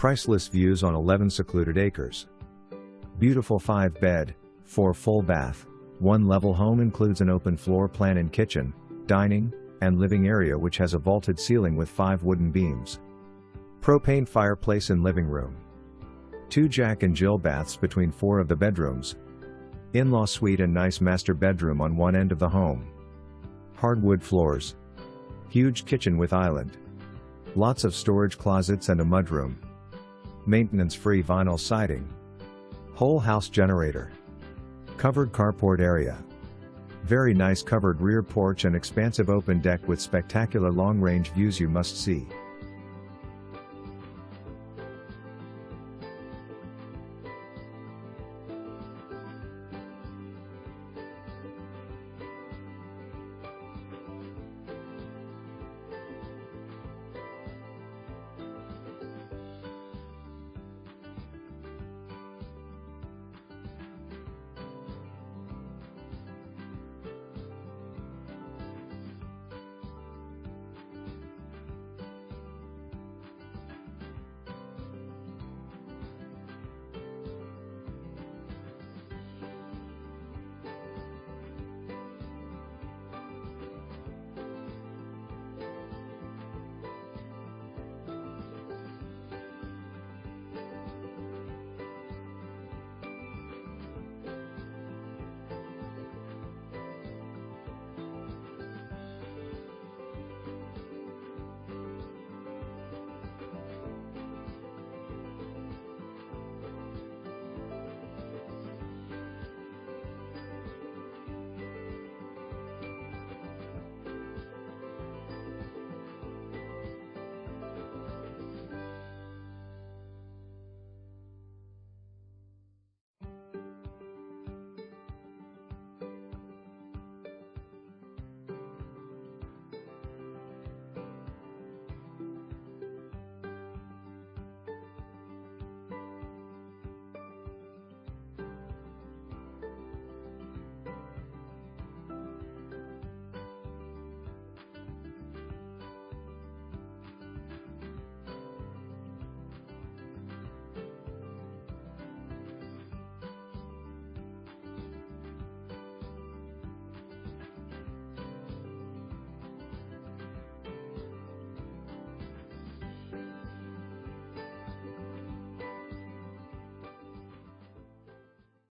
Priceless views on 11 secluded acres. Beautiful 5-bed, 4 full bath, 1 level home includes an open floor plan and kitchen, dining, and living area which has a vaulted ceiling with 5 wooden beams. Propane fireplace and living room. 2 Jack and Jill baths between 4 of the bedrooms. In-law suite and nice master bedroom on one end of the home. Hardwood floors. Huge kitchen with island. Lots of storage closets and a mudroom. Maintenance-free vinyl siding. Whole house generator. Covered carport area. Very nice covered rear porch and expansive open deck with spectacular long-range views you must see.